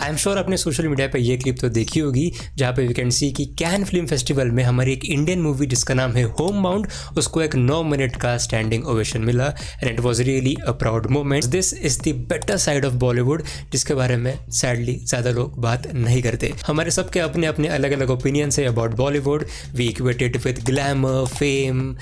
I am sure आपने social media पे ये क्लिप तो देखी होगी जहाँ पे वी कैन सी कि कैन फिल्म फेस्टिवल में हमारी एक इंडियन मूवी जिसका नाम है होम बाउंड, उसको एक 9 मिनट का स्टैंडिंग ओवेशन मिला and it was really a proud moment. This is the better side of Bollywood जिसके बारे में सैडली ज़्यादा लोग बात नहीं करते। हमारे सबके अपने अपने अलग अलग ओपिनियंस है about Bollywood. We equated with glamour, fame,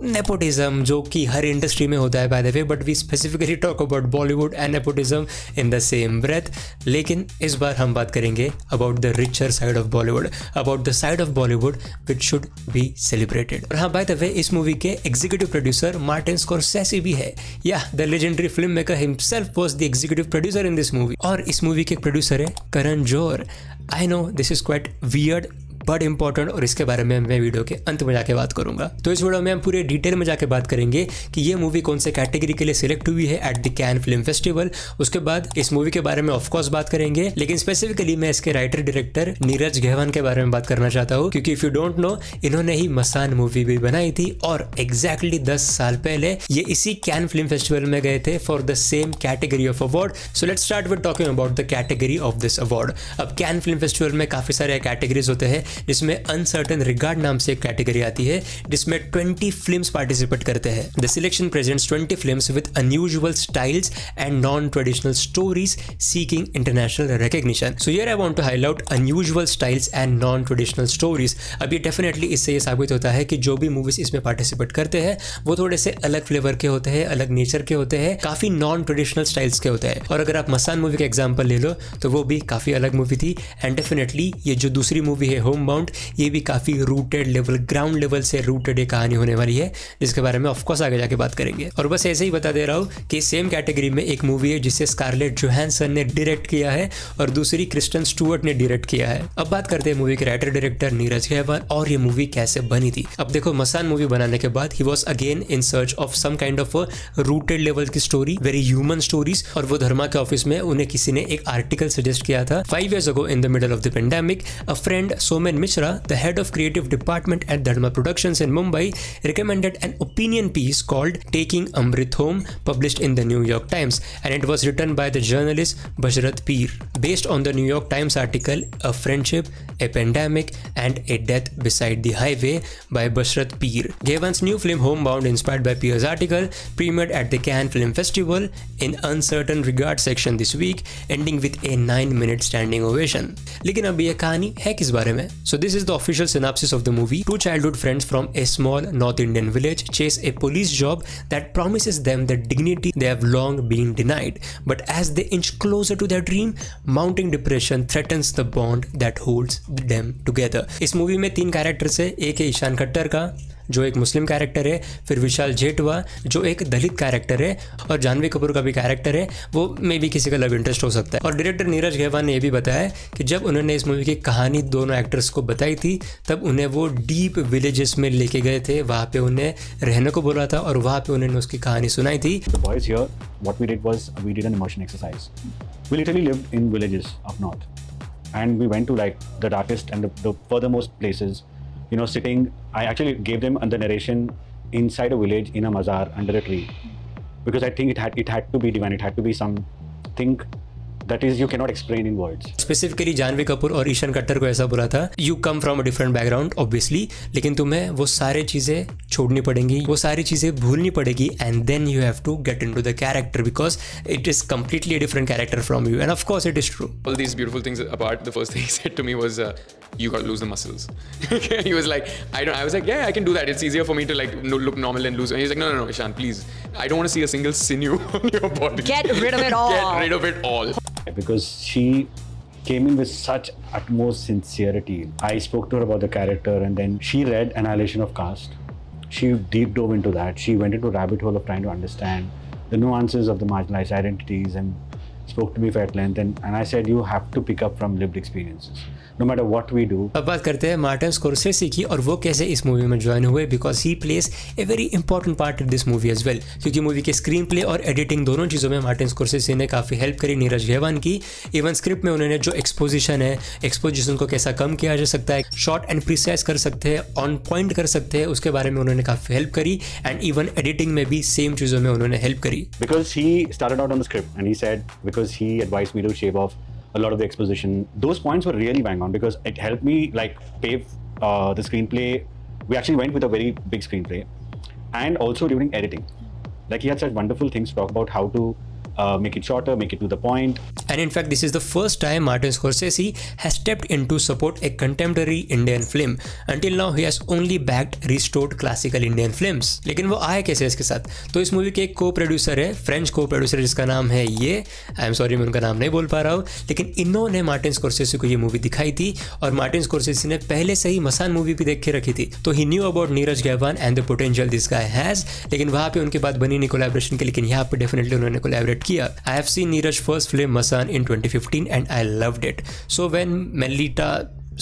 nepotism, जो कि हर इंडस्ट्री में होता है by the way, but we specifically talk about Bollywood and nepotism in the same breath. लेकिन इस बार हम बात करेंगे about the richer side of Bollywood, about the side of Bollywood which should be celebrated. और हाँ, बाय द वे, इस मूवी के एग्जीक्यूटिव प्रोड्यूसर मार्टिन स्कॉर्सेसी भी है। या the legendary film maker himself was the executive producer in this movie. और इस movie के प्रोड्यूसर है Karan Johar. I know this is quite weird but important, और इसके बारे में मैं वीडियो के अंत में जाके बात करूंगा। तो इस वीडियो में हम पूरे डिटेल में जाके बात करेंगे कि ये मूवी कौन से कैटेगरी के लिए सिलेक्ट हुई है at the can film festival. उसके बाद इस मूवी के बारे में ऑफकोर्स बात करेंगे, लेकिन स्पेसिफिकली मैं इसके राइटर डायरेक्टर नीरज घेवान के बारे में बात करना चाहता हूँ, क्योंकि इफ यू डोंट नो, इन्होंने ही मसान मूवी भी बनाई थी और एग्जैक्टली 10 साल पहले ये इसी कैन फिल्म फेस्टिवल में गए थे for the same category of award. So let's start with talking about the category of this award. अब कैन फिल्म फेस्टिवल में काफी सारे कैटेगरीज होते हैं, जिसमें अनसर्टेन रिगार्ड नाम से एक कैटेगरी आती है जिसमें 20 फिल्म्स पार्टिसिपेट करते हैं। The selection presents 20 films with unusual styles and non traditional stories seeking international recognition. So here I want to highlight unusual styles and non traditional stories. अब ये डेफिनेटली इससे ये साबित होता है कि जो भी मूवीज इसमें पार्टिसिपेट करते हैं वो थोड़े से अलग फ्लेवर के होते हैं, अलग नेचर के होते हैं, काफी नॉन ट्रेडिशनल स्टाइल्स के होते हैं। और अगर आप मसान मूवी का एग्जाम्पल ले लो तो वो भी काफी अलग मूवी थी। एंड डेफिनेटली ये जो दूसरी मूवी है होम बाउंड, ये भी काफी रूटेड लेवल, ग्राउंड लेवल से रूटेड एक कहानी होने वाली है, जिसके बारे में ऑफकोर्स आगे जाके बात करेंगे। और बस ऐसे ही बता दे रहा हूँ कि सेम कैटेगरी में एक मूवी है जिसे स्कारलेट जोहानसन ने डायरेक्ट किया है और दूसरी क्रिस्टन स्टुअर्ट ने डायरेक्ट किया है। अब बात करते हैं मूवी के राइटर डायरेक्टर नीरज घेवान और ये मूवी कैसे बनी थी। अब देखो, मसान मूवी बनाने के बाद ही was again in search of some kind of rooted level की स्टोरी, वेरी ह्यूमन स्टोरीज। और वो धर्मा के ऑफिस में उन्हें किसी ने एक आर्टिकल सजेस्ट किया था 5 years ago in the middle of the pandemic. A friend, Somen Mishra, the head of creative department at Dharma Productions in Mumbai, recommended an opinion piece called Taking Amrit Home, published in the New York Times, and it was written by the journalist Bashrat Peer, based on the New York Times article A Friendship, a Pandemic, and a Death Beside the Highway by Bashrat Peer. Ghewan's new film Homebound, inspired by Peer's article, premiered at the Cannes Film Festival in Uncertain Regard section this week, ending with a 9-minute standing ovation. लेकिन अब ये कहानी है किस बारे में? So this is the official synopsis of the movie. Two childhood friends from a small North Indian village chase a police job that promises them the dignity they have long been denied. But as they inch closer to their dream, mounting depression threatens the bond that holds them together. इस movie में 3 characters है। एक है ईशान खट्टर का, जो एक मुस्लिम character है, फिर विशाल जेठवा जो एक दलित कैरेक्टर है, और जानवी कपूर का भी कैरेक्टर है, वो मे भी किसी का लव इंटरेस्ट हो सकता है। और डायरेक्टर नीरज घेवान ने यह भी बताया कि जब उन्होंने इस मूवी की कहानी दोनों एक्टर्स को बताई थी तब उन्हें वो डीप विलेजेस में लेके गए थे, वहाँ पे उन्हें रहने को बोला था और वहाँ पे उन्होंने उसकी कहानी सुनाई थी। The boys here, what we did was we did an immersion exercise. We literally lived in villages up north, and we went to like the darkest and the furthermost places. You know, sitting, I actually gave them the narration inside a village in a mazar under a tree, because I think it had to be divine. It had to be something that is you cannot explain in words. Specifically Janhvi Kapoor और ईशान खट्टर को ऐसा बोला था, you come from a different background obviously, लेकिन तुम्हें वो सारी चीजें छोड़नी पड़ेंगी, वो सारी चीजें भूलनी पड़ेगी, and then you have to get into the character because it is completely a different character from you, and of course it is true. All these beautiful things apart, the first thing he said to me was, you got to lose the muscles. He was like, I was like, yeah, I can do that. It's easier for me to like look normal and lose. And he's like, no, Ishan, please. I don't want to see a single sinew on your body. Get rid of it all. Get rid of it all. Because she came in with such utmost sincerity. I spoke to her about the character, and then she read Annihilation of Caste. She deep dove into that. She went into a rabbit hole of trying to understand the nuances of the marginalized identities and spoke to me for at length. And I said, you have to pick up from lived experiences. No matter what we do. अब बात करते हैं Martin Scorsese की और वो कैसे इस movie में ज्वाइन हुए, because he plays a very important part in this movie as well, क्योंकि मूवी के स्क्रीन प्ले और एडिटिंग दोनों चीज़ों में मार्टिन स्कॉर्सेसी ने काफ़ी हेल्प करी नीरज घेवान की। इवन स्क्रिप्ट में उन्होंने जो एक्सपोजिशन है, एक्सपोजिशन को कैसा कम किया जा सकता है, शॉर्ट एंड प्रिसाइज कर सकते हैं, ऑन पॉइंट कर सकते हैं, उसके बारे में उन्होंने काफ़ी हेल्प करी, एंड इवन एडिटिंग में भी सेम चीज़ों में उन्होंने हेल्प करी. Because he started out on the script and he said, because he advised me to shave off a lot of the exposition. Those points were really bang on because it helped me like pave the screenplay. We actually went with a very big screenplay, and also during editing, like he had such wonderful things to talk about how to make it shorter, make it to the point. And in fact, this is the first time Martin Scorsese has stepped in to support a contemporary Indian film. Until now, he has only backed restored classical Indian films. लेकिन वो आए कैसे इसके साथ? तो इस movie के एक को-प्रोड्यूसर है, फ्रेंच को-प्रोड्यूसर जिसका नाम है ये, आई एम सॉरी मैं उनका नाम नहीं बोल पा रहा हूँ, लेकिन इन्होंने मार्टिन स्कॉर्सेसे को ये मूवी दिखाई थी और मार्टिन स्कॉर्सेसे ने पहले से ही मसान मूवी भी देख के रखी थी, तो he knew about Neeraj Ghaywan and the potential this guy has. लेकिन वहाँ पे उनके बात बनी नहीं कोलैबोरेशन की, लेकिन यहाँ पे डेफिनेटली उन्होंने कोलैबोरेट किया. I have seen Neeraj first film Masan in 2015 and I loved it. So when Melita,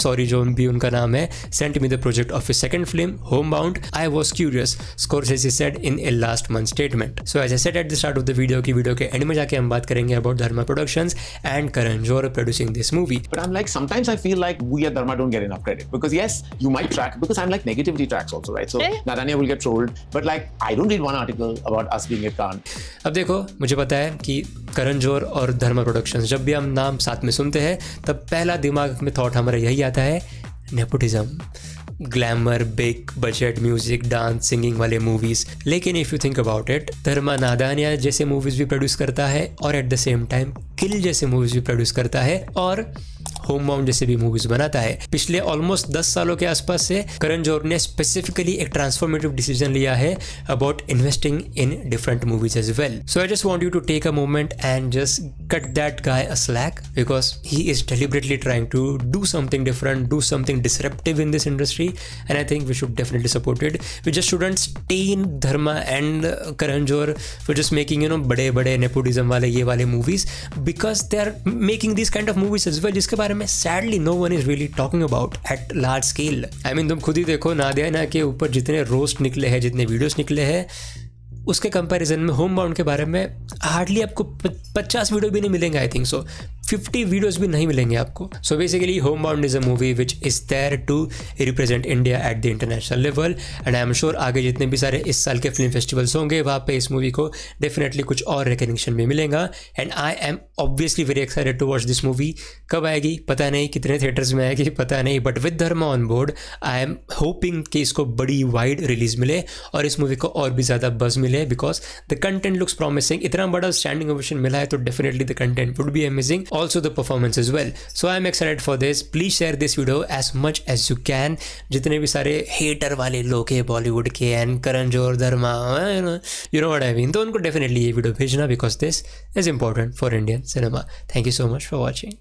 sorry जो भी उनका नाम है, sent me the project of his second film Homebound, I was curious, Scorsese said in a last month statement. So as I said at the start of the video कि video के and में जाके हम बात करेंगे about Dharma Productions and Karan Johar producing this movie. But I'm like, sometimes I feel like we at Dharma don't get enough credit because yes, you might track because I'm like negativity tracks also, right? So Naranya will get trolled, but like I don't read one article about us being at Cannes. अब देखो, मुझे पता है कि करण जौहर और धर्मा productions जब भी हम नाम साथ में सुनते हैं तब पहला दिमाग में थॉट हमारा यही आता है nepotism, glamour, big budget music, dance, singing वाले मूवीज. लेकिन if you think about it, Dharma Nadaaniyan जैसे मूवीज भी प्रोड्यूस करता है और at the same time Kill जैसे मूवीज भी प्रोड्यूस करता है और होमबाउंड जैसे भी मूवीज बनाता है. पिछले ऑलमोस्ट 10 सालों के आसपास से करण जौहर ने स्पेसिफिकली एक ट्रांसफॉर्मेटिव डिसीजन लिया है about investing in different movies as well. So I just want you to take a moment and just cut that guy a slack because he is deliberately trying to do something different, do something disruptive in this industry, and I think we should definitely support it. We just shouldn't stay in Dharma and Karan Johar for just making बड़े बड़े nepotism वाले ये वाले movies because they are making this kind of movies as well जिसके बारे में sadly no one is really talking about at large scale. I mean, तुम खुद ही देखो नादिया के ऊपर जितने रोस्ट निकले हैं, जितने वीडियोस निकले हैं, उसके कंपैरिजन में होमबाउंड के बारे में हार्डली आपको 50 वीडियो भी नहीं मिलेंगे. आई थिंक सो 50 वीडियोस भी नहीं मिलेंगे आपको. So basically Homebound is a movie which is there to represent India at the international level and I am sure आगे जितने भी सारे इस साल के फिल्म फेस्टिवल्स होंगे वहाँ पे इस मूवी को डेफिनेटली कुछ और रिकग्निशन भी मिलेगा. And I am obviously very excited to watch this movie. कब आएगी पता नहीं, कितने थिएटर्स में आएगी पता नहीं, but with Dharma on board I am hoping कि इसको बड़ी वाइड रिलीज मिले और इस मूवी को और भी ज़्यादा बज मिले because the content looks promising. इतना बड़ा स्टैंडिंग ओवेशन मिला है तो definitely the content would be amazing, also the performance as well. So I'm excited for this. Please share this video as much as you can. जितने भी सारे hater वाले लोग हैं बॉलीवुड के and Karan Johar, Dharma, you know what I mean, तो उनको definitely ये वीडियो भेजना because this is important for Indian cinema. Thank you so much for watching.